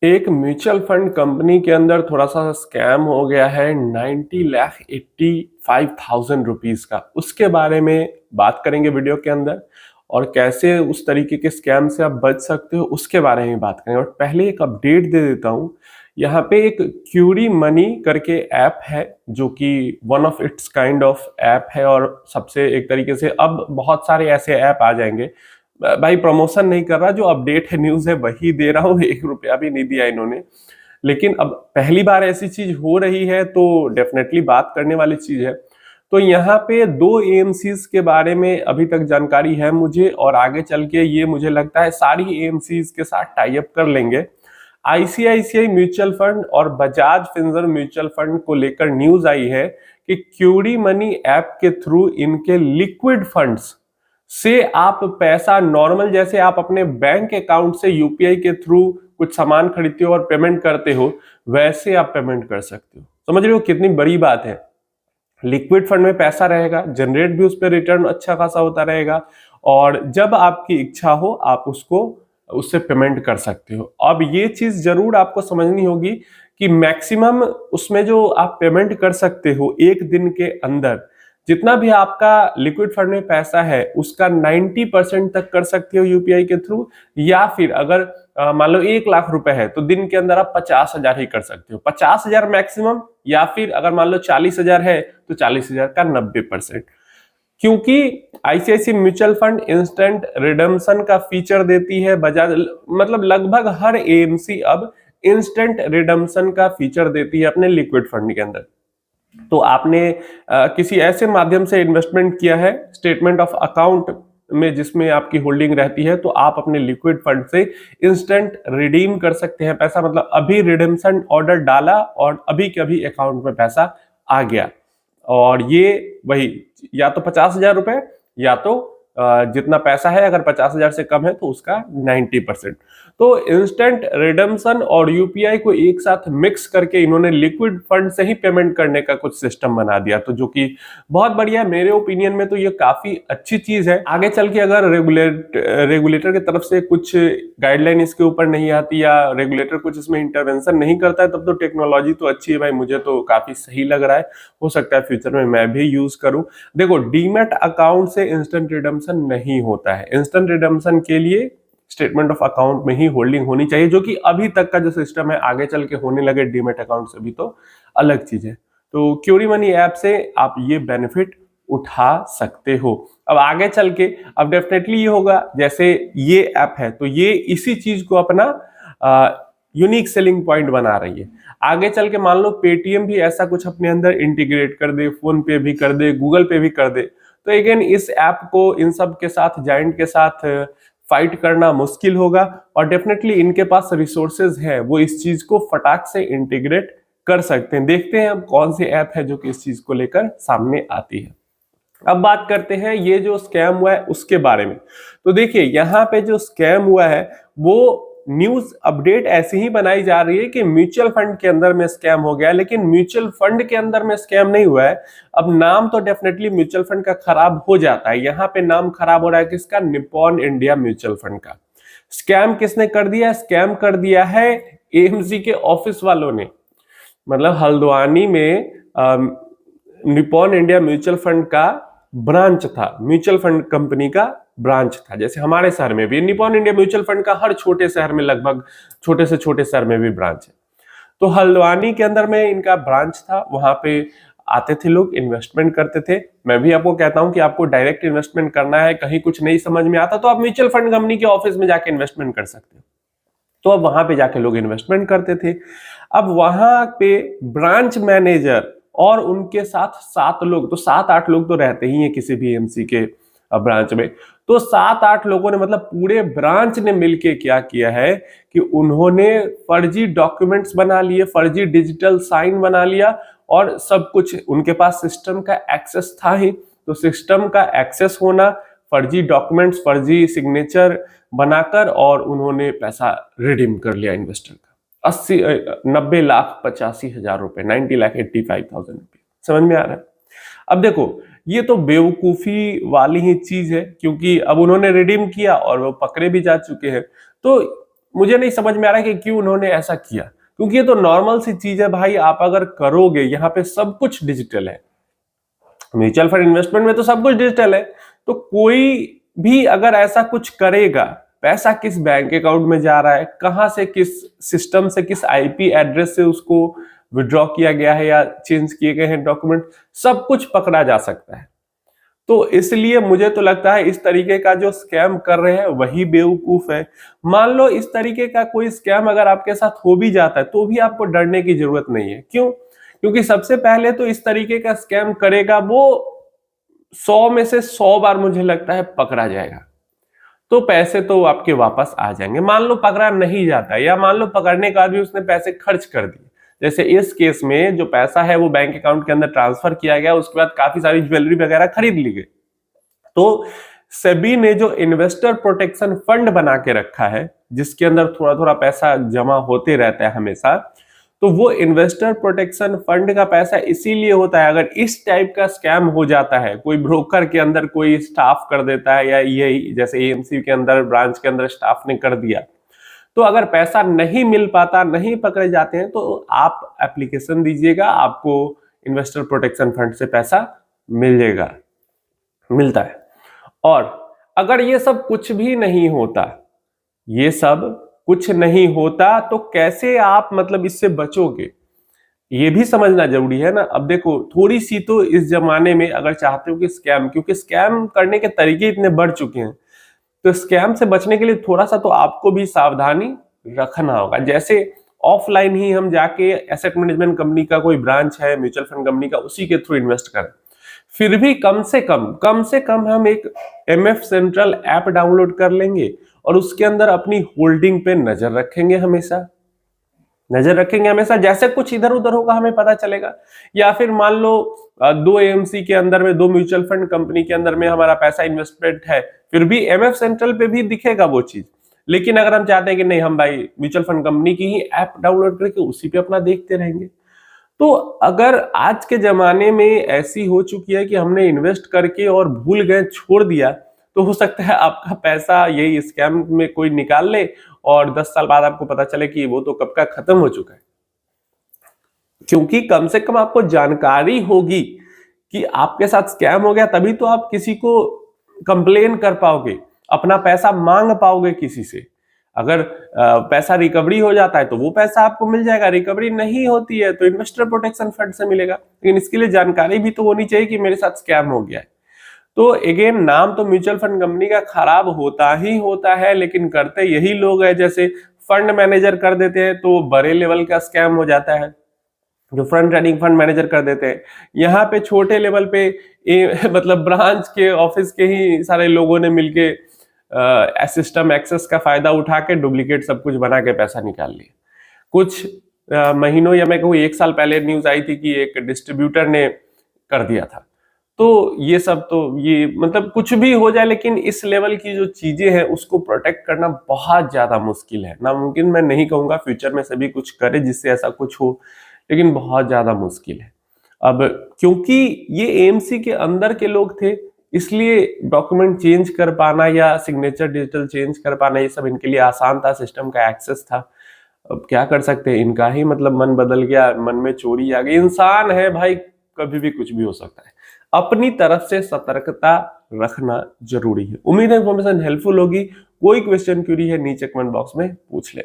एक mutual fund company के अंदर थोड़ा सा स्कैम हो गया है 90,85,000 रुपीज का। उसके बारे में बात करेंगे वीडियो के अंदर, और कैसे उस तरीके के स्कैम से आप बच सकते हो उसके बारे में बात करेंगे। और पहले एक अपडेट दे देता हूं, यहाँ पे एक क्यूरी मनी करके ऐप है जो कि one of its kind of app है, और सबसे एक तरीके से अब बहुत सारे ऐसे ऐप आ जाएंगे। भाई प्रमोशन नहीं कर रहा, जो अपडेट है न्यूज है वही दे रहा हूँ। 1 रुपया भी नहीं दिया इन्होंने, लेकिन अब पहली बार ऐसी चीज हो रही है तो डेफिनेटली बात करने वाली चीज है। तो यहाँ पे दो एएमसीज के बारे में अभी तक जानकारी है मुझे, और आगे चल के ये मुझे लगता है सारी एएमसीज के साथ टाई अप कर लेंगे। आईसीआईसीआई म्यूचुअल फंड और बजाज फिनसर्व म्यूचुअल फंड को लेकर न्यूज आई है कि क्यूरी मनी ऐप के थ्रू इनके लिक्विड फंड्स से आप पैसा नॉर्मल, जैसे आप अपने बैंक अकाउंट से यूपीआई के थ्रू कुछ सामान खरीदते हो और पेमेंट करते हो, वैसे आप पेमेंट कर सकते हो। समझ रहे हो कितनी बड़ी बात है। लिक्विड फंड में पैसा रहेगा, जनरेट भी उस पर रिटर्न अच्छा खासा होता रहेगा, और जब आपकी इच्छा हो आप उसको उससे पेमेंट कर सकते हो। अब ये चीज जरूर आपको समझनी होगी कि मैक्सिमम उसमें जो आप पेमेंट कर सकते हो एक दिन के अंदर, जितना भी आपका लिक्विड फंड में पैसा है उसका 90% तक कर सकते हो यूपीआई के थ्रू। या फिर अगर मान लो 1 लाख रुपए है तो दिन के अंदर आप 50,000 ही कर सकते हो, 50,000 मैक्सिमम। या फिर अगर मान लो 40,000 है तो 40,000 का 90%। क्योंकि ICICI mutual fund instant redemption का फीचर देती है, बजाज मतलब लगभग हर एएमसी अब इंस्टेंट रिडम्पशन का फीचर देती है अपने लिक्विड फंड के अंदर। तो आपने किसी ऐसे माध्यम से इन्वेस्टमेंट किया है स्टेटमेंट ऑफ अकाउंट में जिसमें आपकी होल्डिंग रहती है, तो आप अपने लिक्विड फंड से इंस्टेंट रिडीम कर सकते हैं पैसा। मतलब अभी रिडेम्पशन ऑर्डर डाला और अभी के अभी अकाउंट में पैसा आ गया। और ये वही या तो 50,000 रुपए, या तो जितना पैसा है, अगर 50,000 से कम है तो उसका 90%। तो इंस्टेंट रिडम्पशन और यूपीआई को एक साथ मिक्स करके इन्होंने लिक्विड फंड से ही पेमेंट करने का कुछ सिस्टम बना दिया, तो जो कि बहुत बढ़िया है मेरे ओपिनियन में। तो ये काफी अच्छी चीज है। आगे चल के अगर रेगुलेटर की तरफ से कुछ गाइडलाइन इसके ऊपर नहीं आती, या रेगुलेटर कुछ इसमें इंटरवेंशन नहीं करता है, तब तो टेक्नोलॉजी तो अच्छी है भाई, मुझे तो काफी सही लग रहा है। हो सकता है फ्यूचर में मैं भी यूज करूं। देखो, डीमैट अकाउंट से इंस्टेंट रिडम्पशन नहीं होता है। इंस्टेंट रिडम्पशन के लिए स्टेटमेंट ऑफ अकाउंट में ही होल्डिंग होनी चाहिए, जो कि अभी तक का जो सिस्टम है, आगे चल के होने लगे डीमैट अकाउंट से भी तो अलग चीज है। तो क्यूरी मनी ऐप से आप ये बेनिफिट उठा सकते हो। अब आगे चल के अब डेफिनेटली ये होगा, जैसे ये ऐप है तो ये इसी चीज को अपना यूनिक सेलिंग पॉइंट बना रही है। आगे चल के मान लो पेटीएम भी ऐसा कुछ अपने अंदर इंटीग्रेट कर दे, फोन पे भी कर दे, गूगल पे भी कर दे, तो अगेन इस ऐप को इन सब के साथ, जाइंट के साथ फाइट करना मुश्किल होगा। और डेफिनेटली इनके पास रिसोर्सेज है, वो इस चीज को फटाक से इंटीग्रेट कर सकते हैं। देखते हैं अब कौन सी ऐप है जो कि इस चीज को लेकर सामने आती है। अब बात करते हैं ये जो स्कैम हुआ है उसके बारे में। तो देखिए, यहाँ पे जो स्कैम हुआ है वो न्यूज अपडेट ऐसी ही बनाई जा रही है कि म्यूचुअल फंड के अंदर में स्कैम हो गया, लेकिन म्यूचुअल फंड के अंदर में स्कैम नहीं हुआ है। अब नाम तो डेफिनेटली म्यूचुअल फंड का खराब हो जाता है, यहाँ पे नाम खराब हो रहा है किसका? निप्पॉन इंडिया म्यूचुअल फंड का। स्कैम किसने कर दिया? स्कैम कर दिया है एएमसी के ऑफिस वालों ने। मतलब हल्द्वानी में निप्पॉन इंडिया म्यूचुअल फंड का ब्रांच था, म्यूचुअल फंड कंपनी का ब्रांच था। जैसे हमारे शहर में भी निप्पॉन इंडिया म्यूचुअल फंड का हर छोटे शहर में, लगभग छोटे से छोटे शहर में भी ब्रांच है। तो हल्द्वानी के अंदर में इनका ब्रांच था, वहां पे आते थे लोग, इन्वेस्टमेंट करते थे। मैं भी आपको कहता हूं कि आपको डायरेक्ट इन्वेस्टमेंट करना है, कहीं कुछ नहीं समझ में आता तो आप म्यूचुअल फंड कंपनी के ऑफिस में जाके इन्वेस्टमेंट कर सकते हो। तो अब वहां पे जाके लोग इन्वेस्टमेंट करते थे। अब वहां पे ब्रांच मैनेजर और उनके साथ 7 लोग, तो 7-8 लोग तो रहते ही हैं किसी भी एमसी के ब्रांच में। तो 7-8 लोगों ने, मतलब पूरे ब्रांच ने मिलके क्या किया है कि उन्होंने फर्जी डॉक्यूमेंट्स बना लिए, फर्जी डिजिटल साइन बना लिया, और सब कुछ उनके पास सिस्टम का एक्सेस था ही। तो सिस्टम का एक्सेस होना, फर्जी डॉक्यूमेंट्स, फर्जी सिग्नेचर बनाकर, और उन्होंने पैसा रिडीम कर लिया इन्वेस्टर का 90,85,000 रुपए, 90,85,000 रुपए। समझ में आ रहा है? अब देखो, ये तो बेवकूफी वाली ही चीज है, क्योंकि अब उन्होंने रिडीम किया और वो पकड़े भी जा चुके हैं। तो मुझे नहीं समझ में आ रहा है कि क्यों उन्होंने ऐसा किया, क्योंकि ये तो नॉर्मल सी चीज है भाई। आप अगर करोगे, यहाँ पे सब कुछ डिजिटल है, म्यूचुअल फंड इन्वेस्टमेंट में तो सब कुछ डिजिटल है, तो कोई भी अगर ऐसा कुछ करेगा, पैसा किस बैंक अकाउंट में जा रहा है, कहां से, किस सिस्टम से, किस आईपी एड्रेस से उसको विड्रॉ किया गया है या चेंज किए गए हैं डॉक्यूमेंट, सब कुछ पकड़ा जा सकता है। तो इसलिए मुझे तो लगता है इस तरीके का जो स्कैम कर रहे हैं वही बेवकूफ है। मान लो इस तरीके का कोई स्कैम अगर आपके साथ हो भी जाता है तो भी आपको डरने की जरूरत नहीं है। क्यों? क्योंकि सबसे पहले तो इस तरीके का स्कैम करेगा वो 100 में से 100 बार मुझे लगता है पकड़ा जाएगा, तो पैसे तो आपके वापस आ जाएंगे। मान लो पकड़ा नहीं जाता, या मान लो पकड़ने के बाद भी उसने पैसे खर्च कर दिए, जैसे इस केस में जो पैसा है वो बैंक अकाउंट के अंदर ट्रांसफर किया गया, उसके बाद काफी सारी ज्वेलरी वगैरह खरीद ली गई, तो सेबी ने जो इन्वेस्टर प्रोटेक्शन फंड बना के रखा है, जिसके अंदर थोड़ा थोड़ा पैसा जमा होते रहता है हमेशा, तो वो इन्वेस्टर प्रोटेक्शन फंड का पैसा इसीलिए होता है, अगर इस टाइप का स्कैम हो जाता है, कोई ब्रोकर के अंदर कोई स्टाफ कर देता है, या ये जैसे एएमसी के अंदर ब्रांच के अंदर स्टाफ ने कर दिया, तो अगर पैसा नहीं मिल पाता, नहीं पकड़े जाते हैं, तो आप एप्लीकेशन दीजिएगा, आपको इन्वेस्टर प्रोटेक्शन फंड से पैसा मिलता है। और अगर ये सब कुछ भी नहीं होता, ये सब कुछ नहीं होता, तो कैसे आप मतलब इससे बचोगे, ये भी समझना जरूरी है ना। अब देखो, थोड़ी सी तो इस जमाने में अगर चाहते हो कि स्कैम, क्योंकि स्कैम करने के तरीके इतने बढ़ चुके हैं, तो स्कैम से बचने के लिए थोड़ा सा तो आपको भी सावधानी रखना होगा। जैसे ऑफलाइन ही हम जाके एसेट मैनेजमेंट कंपनी का कोई ब्रांच है, म्यूचुअल फंड कंपनी का, उसी के थ्रू इन्वेस्ट करें, फिर भी कम से कम हम एक एमएफ सेंट्रल ऐप डाउनलोड कर लेंगे और उसके अंदर अपनी होल्डिंग पे नजर रखेंगे हमेशा, जैसे कुछ इधर उधर होगा हमें पता चलेगा। या फिर मान लो 2 एएमसी के अंदर में, 2 म्यूचुअल फंड कंपनी के अंदर में हमारा पैसा इन्वेस्टमेंट है, फिर भी एमएफ सेंट्रल पे भी दिखेगा वो चीज। लेकिन अगर हम चाहते हैं कि नहीं, हम भाई म्यूचुअल फंड कंपनी की ही ऐप डाउनलोड करके उसी पे अपना देखते रहेंगे, तो अगर आज के जमाने में ऐसी हो चुकी है कि हमने इन्वेस्ट करके और भूल गए, छोड़ दिया, तो हो सकता है आपका पैसा यही स्कैम में कोई निकाल ले और 10 साल बाद आपको पता चले कि वो तो कब का खत्म हो चुका है। क्योंकि कम से कम आपको जानकारी होगी कि आपके साथ स्कैम हो गया, तभी तो आप किसी को कंप्लेन कर पाओगे, अपना पैसा मांग पाओगे किसी से। अगर पैसा रिकवरी हो जाता है तो वो पैसा आपको मिल जाएगा, रिकवरी नहीं होती है तो इन्वेस्टर प्रोटेक्शन फंड से मिलेगा। लेकिन इसके लिए जानकारी भी तो होनी चाहिए कि मेरे साथ स्कैम हो गया है। तो अगेन, नाम तो म्यूचुअल फंड कंपनी का खराब होता ही होता है, लेकिन करते यही लोग हैं। जैसे फंड मैनेजर कर देते हैं तो बड़े लेवल का स्कैम हो जाता है, जो फ्रंट रनिंग फंड मैनेजर कर देते हैं। यहाँ पे छोटे लेवल पे मतलब ब्रांच के ऑफिस के ही सारे लोगों ने मिलके सिस्टम एक्सेस का फायदा उठा के डुप्लीकेट सब कुछ बना के पैसा निकाल लिया। कुछ महीनों या मैं कहूँ 1 साल पहले न्यूज आई थी कि एक डिस्ट्रीब्यूटर ने कर दिया था। तो ये सब तो ये मतलब कुछ भी हो जाए, लेकिन इस लेवल की जो चीजें हैं उसको प्रोटेक्ट करना बहुत ज्यादा मुश्किल है। नामुमकिन मैं नहीं कहूंगा, फ्यूचर में सभी कुछ करे जिससे ऐसा कुछ हो, लेकिन बहुत ज्यादा मुश्किल है। अब क्योंकि ये एएमसी के अंदर के लोग थे, इसलिए डॉक्यूमेंट चेंज कर पाना या सिग्नेचर डिजिटल चेंज कर पाना, ये सब इनके लिए आसान था, सिस्टम का एक्सेस था। अब क्या कर सकते हैं, इनका ही मतलब मन बदल गया, मन में चोरी आ गई। इंसान है भाई, कभी भी कुछ भी हो सकता है। अपनी तरफ से सतर्कता रखना जरूरी है। उम्मीद है इन्फॉर्मेशन हेल्पफुल होगी। कोई क्वेश्चन क्यूरी है नीचे कमेंट बॉक्स में पूछ लेना।